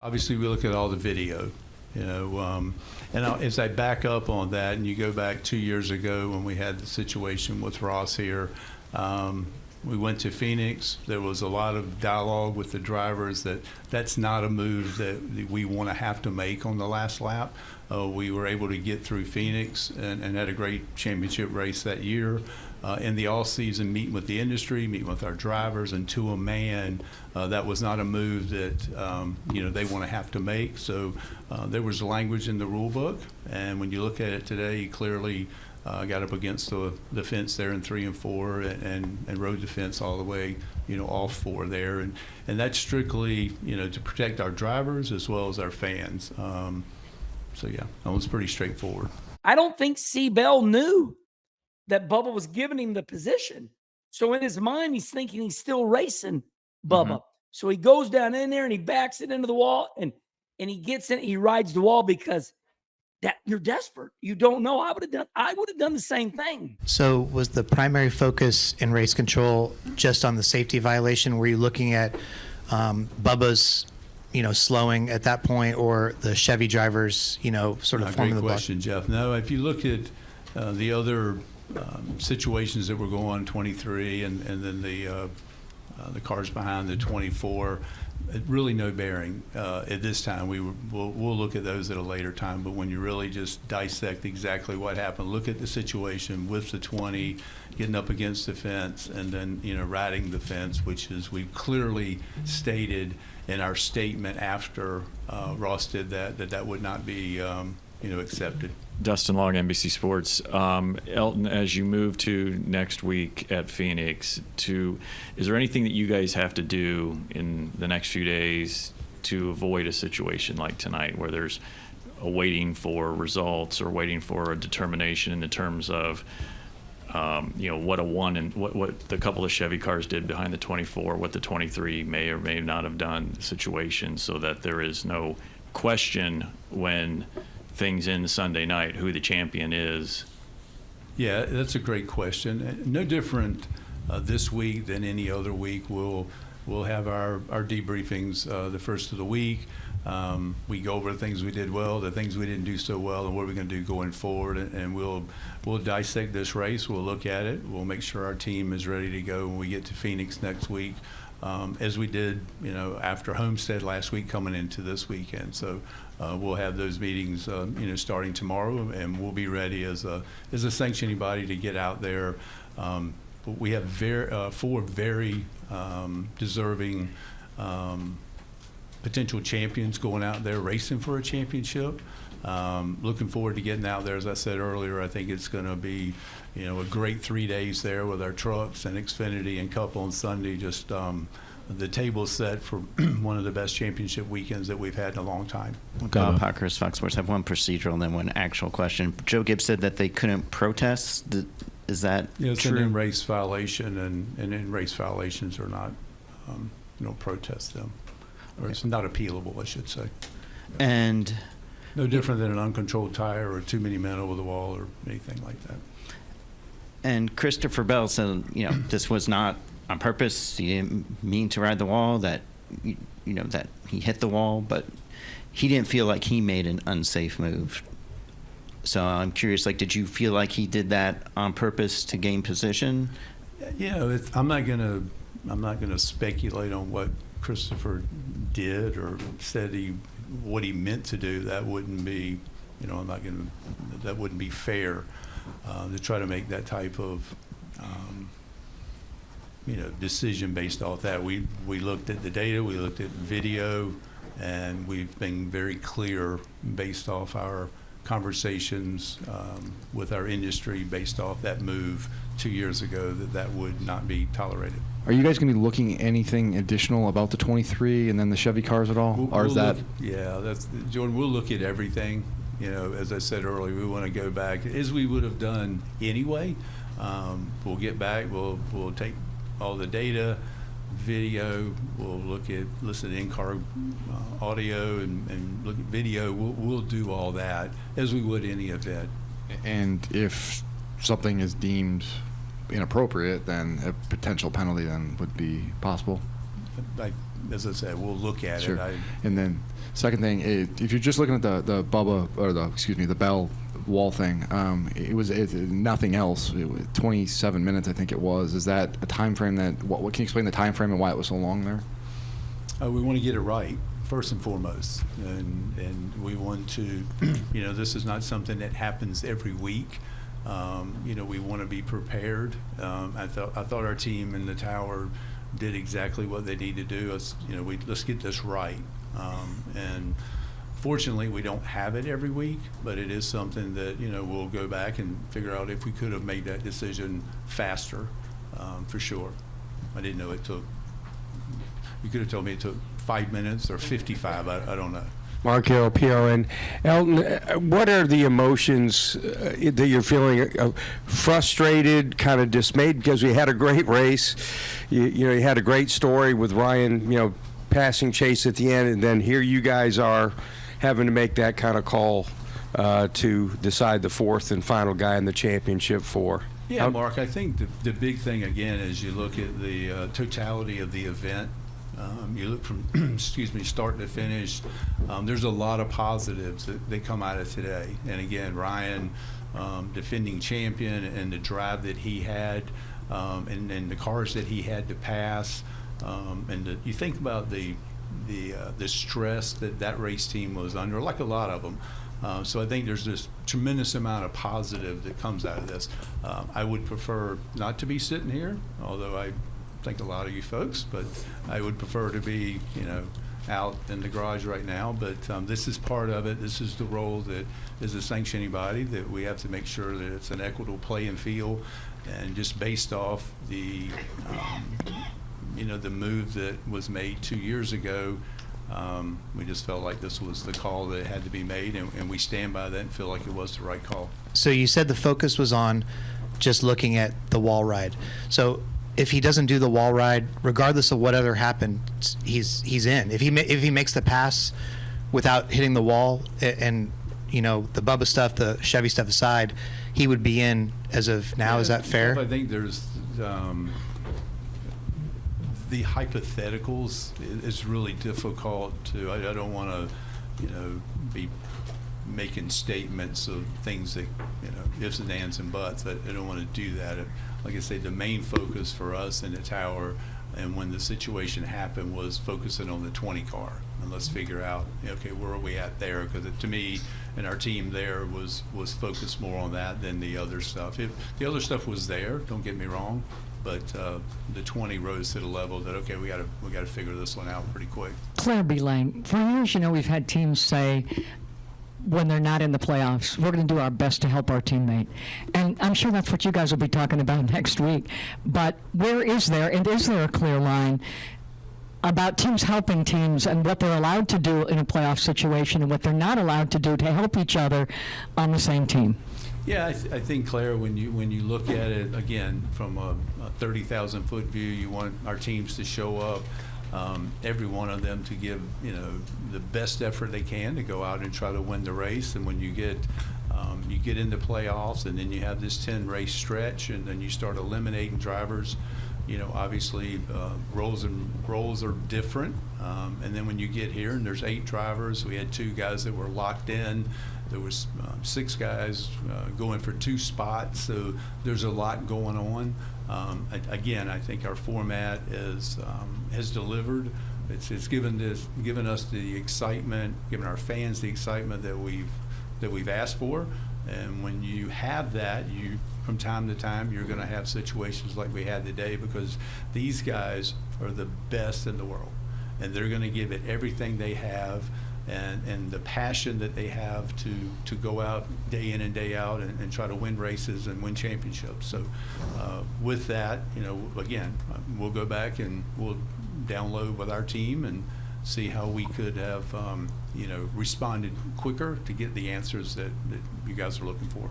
Obviously, we look at all the video, and as I back up on that, and you go back 2 years ago when we had the situation with Ross here, we went to Phoenix. There was a lot of dialogue with the drivers that that's not a move that we want to have to make on the last lap. We were able to get through Phoenix and had a great championship race that year. In the off-season, meeting with the industry, meeting with our drivers, and to a man, that was not a move that they want to have to make. So there was language in the rule book, and when you look at it today, he clearly got up against the fence there in 3 and 4, and rode the fence all the way, off 4 there, and that's strictly to protect our drivers as well as our fans. So yeah, that was pretty straightforward. I don't think C-Bell knew that Bubba was giving him the position. So in his mind, he's thinking he's still racing Bubba. Mm-hmm. So he goes down in there and he backs it into the wall, and he gets in, he rides the wall because that you're desperate. You don't know. I would have done the same thing. So was the primary focus in race control just on the safety violation? Were you looking at Bubba's slowing at that point, or the Chevy drivers, sort of forming the block? Great question, Jeff. No, if you look at the other situations that were going on 23 and then the cars behind the 24, really no bearing at this time. We'll look at those at a later time, but when you really just dissect exactly what happened, look at the situation with the 20 getting up against the fence and then riding the fence, which is we clearly stated in our statement after Ross did that would not be accepted. Dustin Long, NBC Sports. Elton, as you move to next week at Phoenix, is there anything that you guys have to do in the next few days to avoid a situation like tonight where there's a waiting for results or waiting for a determination in the terms of what a 1 and what the couple of Chevy cars did behind the 24, what the 23 may or may not have done situation, so that there is no question when things in Sunday night who the champion is? Yeah, that's a great question. No different this week than any other week. We'll have our debriefings the first of the week. We go over the things we did well, the things we didn't do so well, and what we're going to do going forward. And we'll dissect this race. We'll look at it. We'll make sure our team is ready to go when we get to Phoenix next week, as we did, after Homestead last week coming into this weekend. So we'll have those meetings, starting tomorrow, and we'll be ready as a sanctioning body to get out there. But we have 4 very deserving potential champions going out there racing for a championship. Looking forward to getting out there. As I said earlier, I think it's going to be, a great 3 days there with our trucks and Xfinity and Cup on Sunday. Just the table's set for one of the best championship weekends that we've had in a long time. Parkhurst, Fox Sports. I have one procedural and then one actual question. Joe Gibbs said that they couldn't protest. Is that it's true? An in-race violation, and in-race violations are not, protest them. Or it's not appealable, I should say. And no different than an uncontrolled tire or too many men over the wall or anything like that. And Christopher Bell said, this was not on purpose. He didn't mean to ride the wall, that, that he hit the wall, but he didn't feel like he made an unsafe move. So I'm curious, did you feel like he did that on purpose to gain position? I'm not gonna speculate on what Christopher did or said what he meant to do. That wouldn't be, that wouldn't be fair to try to make that type of, decision based off that. We looked at the data, we looked at video, and we've been very clear based off our conversations with our industry based off that move 2 years ago that would not be tolerated. Are you guys going to be looking at anything additional about the 23 and then the Chevy cars at all? That's Jordan. We'll look at everything. As I said earlier, we want to go back as we would have done anyway. We'll get back. We'll take all the data, video. We'll listen to in-car audio and look at video. We'll do all that as we would any event. And if something is deemed inappropriate, then a potential penalty then would be possible. as I said, we'll look at Sure. it. And then second thing, if you're just looking at the Bubba or the Bell wall thing, it was nothing else. 27 minutes, I think it was. Is that a time frame that? What can you explain the time frame and why it was so long there? We want to get it right first and foremost, and we want to. This is not something that happens every week. We want to be prepared. I thought our team in the tower did exactly what they need to do. Let's get this right. And fortunately, we don't have it every week, but it is something that we'll go back and figure out if we could have made that decision faster, for sure. I didn't know it took. You could have told me it took 5 minutes or 55. I don't know. Mark Hill, PRN. Elton, what are the emotions that you're feeling? Frustrated, kind of dismayed, because we had a great race. You had a great story with Ryan, passing Chase at the end, and then here you guys are having to make that kind of call to decide the fourth and final guy in the championship for. Yeah, Mark, I think the big thing, again, is you look at the totality of the event. You look from, start to finish. There's a lot of positives that come out of today. And again, Ryan, defending champion, and the drive that he had, and the cars that he had to pass. You think about the stress that race team was under, like a lot of them. So I think there's this tremendous amount of positive that comes out of this. I would prefer not to be sitting here, although I think a lot of you folks, but I would prefer to be, out in the garage right now. But this is part of it. This is the role that is a sanctioning body, that we have to make sure that it's an equitable playing field, and just based off the, the move that was made 2 years ago. We just felt like this was the call that had to be made, and we stand by that and feel like it was the right call. So you said the focus was on just looking at the wall ride. So if he doesn't do the wall ride, regardless of whatever happened, he's in. If he makes the pass without hitting the wall, and the Bubba stuff, the Chevy stuff aside, he would be in as of now. Yeah, is that fair? I think there's the hypotheticals is really difficult to. I don't want to, be making statements of things that, ifs and ands and buts. I don't want to do that. Like I say, the main focus for us in the tower, and when the situation happened, was focusing on the 20 car, and let's figure out, okay, where are we at there? Because to me, and our team there was focused more on that than the other stuff. The other stuff was there, don't get me wrong, but the 20 rose to the level that, okay, we got to figure this one out pretty quick. Claire B. Lane, for years, we've had teams say, when they're not in the playoffs, we're going to do our best to help our teammate. And I'm sure that's what you guys will be talking about next week. But is there a clear line about teams helping teams, and what they're allowed to do in a playoff situation and what they're not allowed to do to help each other on the same team? Yeah, I think, Claire, when you look at it, again, from a 30,000-foot view, you want our teams to show up, every one of them to give, the best effort they can to go out and try to win the race. And when you get into playoffs, and then you have this 10-race stretch, and then you start eliminating drivers, obviously roles are different. And then when you get here, and there's 8 drivers, we had 2 guys that were locked in. There was 6 guys going for 2 spots, so there's a lot going on. Again, I think our format has delivered. It's given us the excitement, given our fans the excitement that we've asked for. And when you have that, from time to time, you're going to have situations like we had today, because these guys are the best in the world, and they're going to give it everything they have. And the passion that they have to go out day in and day out and try to win races and win championships. So with that, again, we'll go back and we'll download with our team and see how we could have, responded quicker to get the answers that you guys are looking for.